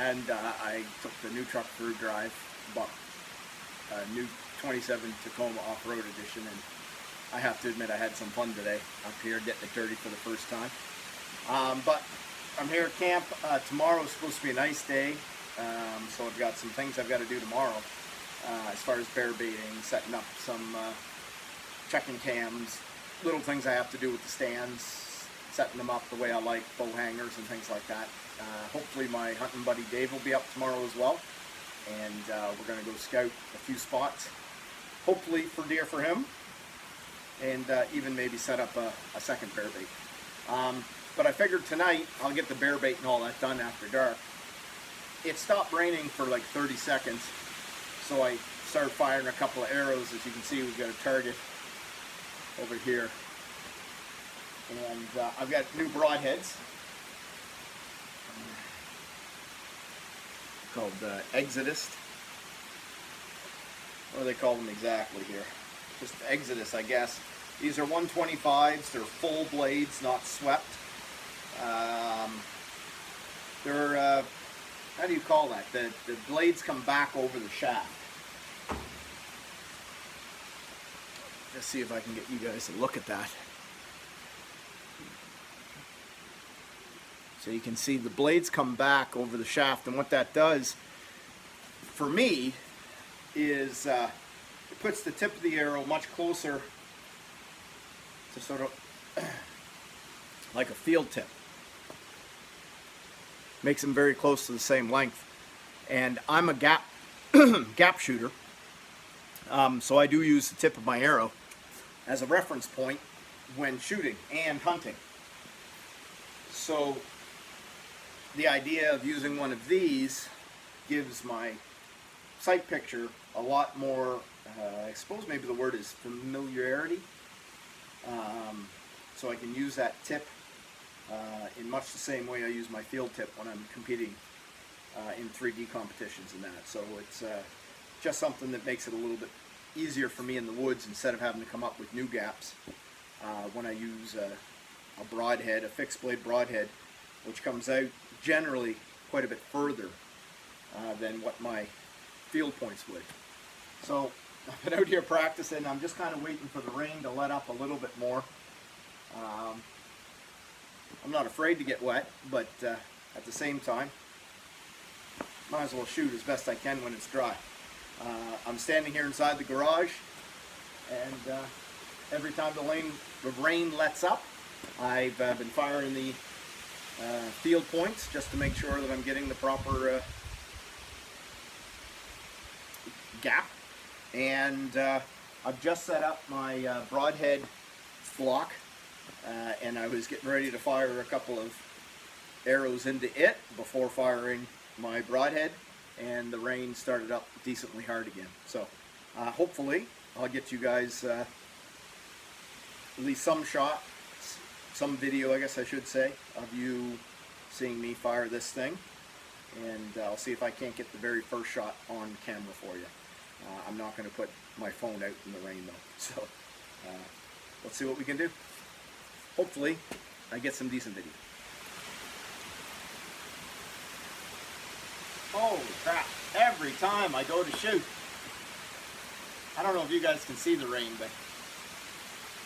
and I took the new truck for a drive, bought a new 27 Tacoma Off-Road Edition, and I have to admit I had some fun today up here getting it dirty for the first time. But I'm here at camp. Tomorrow is supposed to be a nice day, so I've got some things I've got to do tomorrow as far as bear baiting, setting up some checking cams, little things I have to do with the stands, setting them up the way I like, bow hangers and things like that. Hopefully my hunting buddy Dave will be up tomorrow as well, and we're going to go scout a few spots, hopefully for deer for him, and even maybe set up a second bear bait. But I figured tonight I'll get the bear bait and all that done after dark. It stopped raining for like 30 seconds, so I started firing a couple of arrows. As you can see, we've got a target over here, and I've got new broadheads called Exodus. What do they call them exactly here? Just Exodus, I guess. These are 125s. They're full blades, not swept. They're how do you call that? The blades come back over the shaft. Let's see if I can get you guys to look at that. So you can see the blades come back over the shaft, and what that does for me is it puts the tip of the arrow much closer to sort of like a field tip. Makes them very close to the same length. And I'm a gap shooter, so I do use the tip of my arrow as a reference point when shooting and hunting. So the idea of using one of these gives my sight picture a lot more, I suppose maybe the word is familiarity. So I can use that tip in much the same way I use my field tip when I'm competing in 3D competitions and that. So it's just something that makes it a little bit easier for me in the woods instead of having to come up with new gaps when I use a broadhead, a fixed blade broadhead, which comes out generally quite a bit further than what my field points would. So I've been out here practicing. I'm just kind of waiting for the rain to let up a little bit more. I'm not afraid to get wet, but at the same time, might as well shoot as best I can when it's dry. I'm standing here inside the garage, and every time the rain lets up, I've been firing the field points just to make sure that I'm getting the proper gap. And I've just set up my broadhead flock, and I was getting ready to fire a couple of arrows into it before firing my broadhead, and the rain started up decently hard again. So hopefully I'll get you guys at least some shot, some video I guess I should say, of you seeing me fire this thing, and I'll see if I can't get the very first shot on camera for you. I'm not going to put my phone out in the rain though, so let's see what we can do. Hopefully I get some decent video. Holy crap, every time I go to shoot, I don't know if you guys can see the rain, but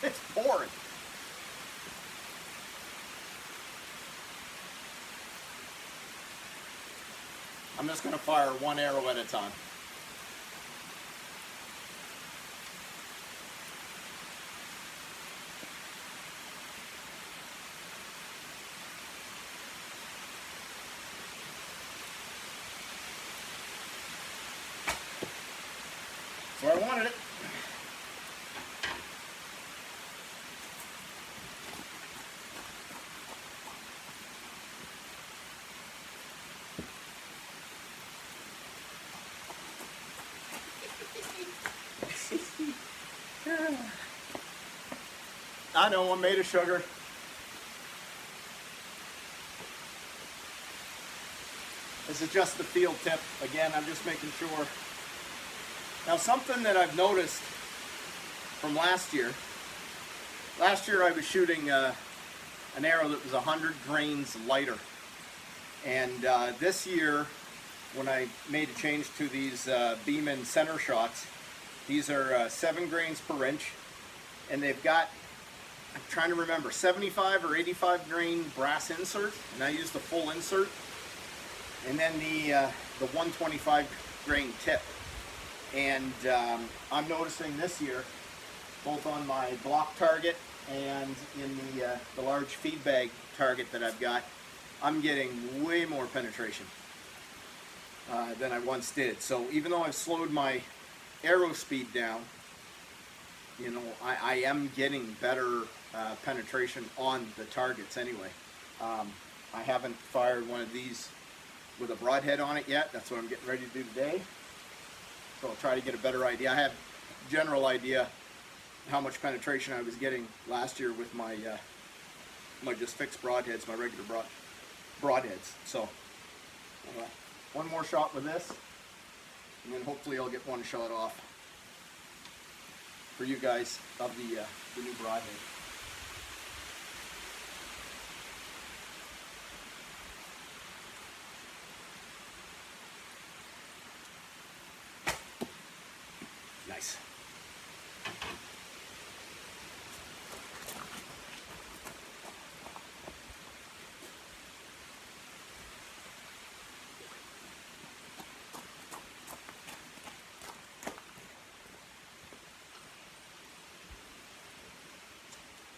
it's pouring. I'm just going to fire one arrow at a time. So I wanted it. I know, I'm made of sugar. This is just the field tip. Again, I'm just making sure. Now, something that I've noticed from last year I was shooting an arrow that was 100 grains lighter. And this year when I made a change to these Beeman center shots. These are 7 grains per inch, and they've got, I'm trying to remember, 75 or 85 grain brass insert, and I use the full insert, and then the 125 grain tip. And I'm noticing this year, both on my block target and in the large feed bag target that I've got, I'm getting way more penetration than I once did. So even though I've slowed my arrow speed down, you know, I am getting better penetration on the targets anyway. I haven't fired one of these with a broadhead on it yet. That's what I'm getting ready to do today. So I'll try to get a better idea. I have a general idea how much penetration I was getting last year with my my just fixed broadheads, my regular broadheads. So one more shot with this, and then hopefully I'll get one shot off for you guys of the new broadhead. Nice.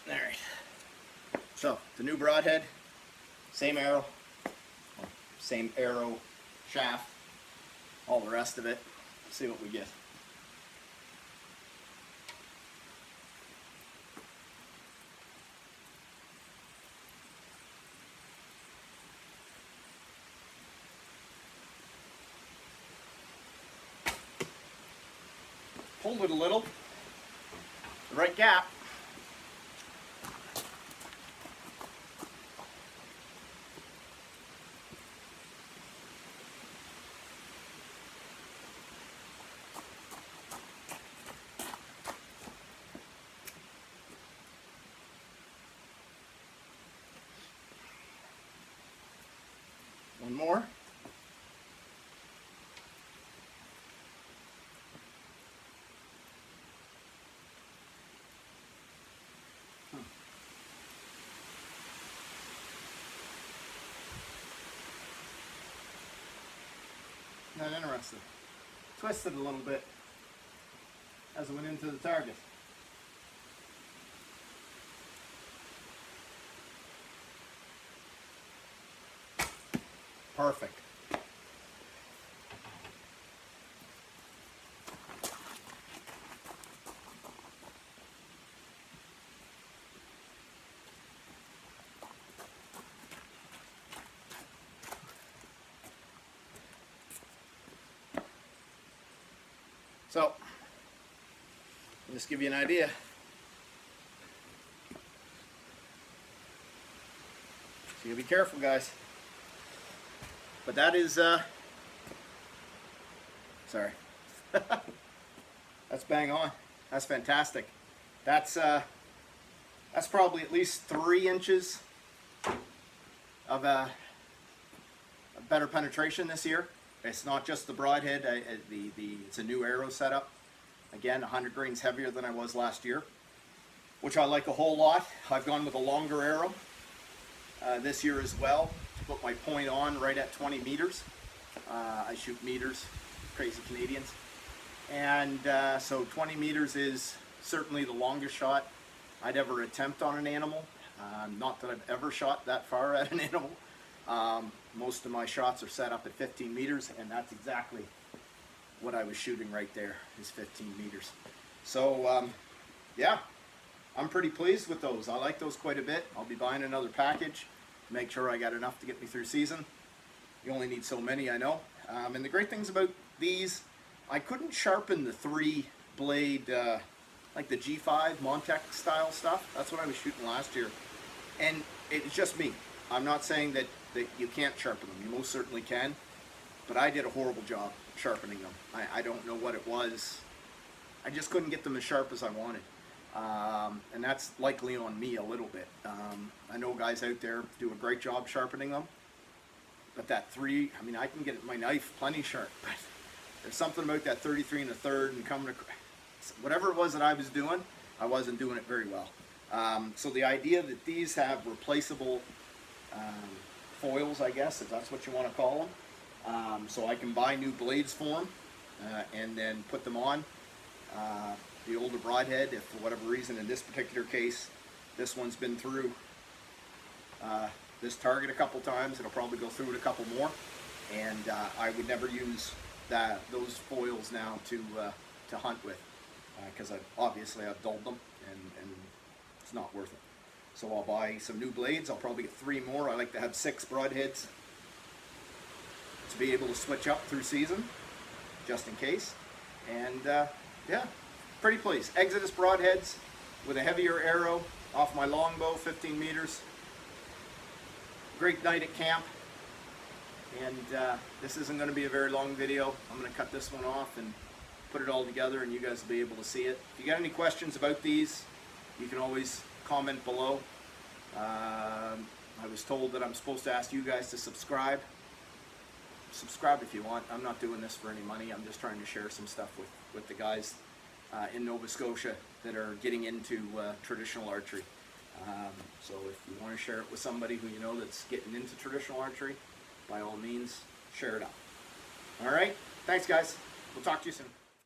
All right. So the new broadhead, same arrow, same arrow shaft, all the rest of it. Let's see what we get. Pulled it a little, the right gap. One more. Not interested. Twisted a little bit as it went into the target. Perfect. So, just give you an idea. So you gotta be careful, guys. But that is, sorry. That's bang on. That's fantastic. That's probably at least 3 inches of a better penetration this year. It's not just the broadhead. It's a new arrow setup. Again, 100 grains heavier than I was last year, which I like a whole lot. I've gone with a longer arrow this year as well to put my point on right at 20 meters. I shoot meters, crazy Canadians. And so 20 meters is certainly the longest shot I'd ever attempt on an animal. Not that I've ever shot that far at an animal. Most of my shots are set up at 15 meters, and that's exactly what I was shooting right there, is 15 meters. So, yeah, I'm pretty pleased with those. I like those quite a bit. I'll be buying another package to make sure I got enough to get me through season. You only need so many, I know. And the great things about these, I couldn't sharpen the 3-blade, like the G5 Montec style stuff. That's what I was shooting last year. And it's just me. I'm not saying that you can't sharpen them. You most certainly can. But I did a horrible job sharpening them. I don't know what it was. I just couldn't get them as sharp as I wanted. And that's likely on me a little bit. I know guys out there do a great job sharpening them. But that 3, I mean, I can get my knife plenty sharp, but there's something about that 33 1/3 and coming to, whatever it was that I was doing, I wasn't doing it very well. So the idea that these have replaceable foils, I guess, if that's what you want to call them, so I can buy new blades for them and then put them on the older broadhead, if for whatever reason in this particular case, this one's been through this target a couple times. It'll probably go through it a couple more, and I would never use those foils now to hunt with, because obviously I've dulled them, and it's not worth it. So I'll buy some new blades. I'll probably get 3 more. I like to have 6 broadheads to be able to switch up through season, just in case. And yeah, pretty pleased. Exodus broadheads with a heavier arrow off my longbow, 15 meters. Great night at camp. And this isn't going to be a very long video. I'm going to cut this one off and put it all together, and you guys will be able to see it. If you got any questions about these, you can always comment below. I was told that I'm supposed to ask you guys to subscribe. Subscribe if you want. I'm not doing this for any money. I'm just trying to share some stuff with the guys in Nova Scotia that are getting into traditional archery. So if you want to share it with somebody who you know that's getting into traditional archery, by all means, share it out. All right? Thanks, guys. We'll talk to you soon.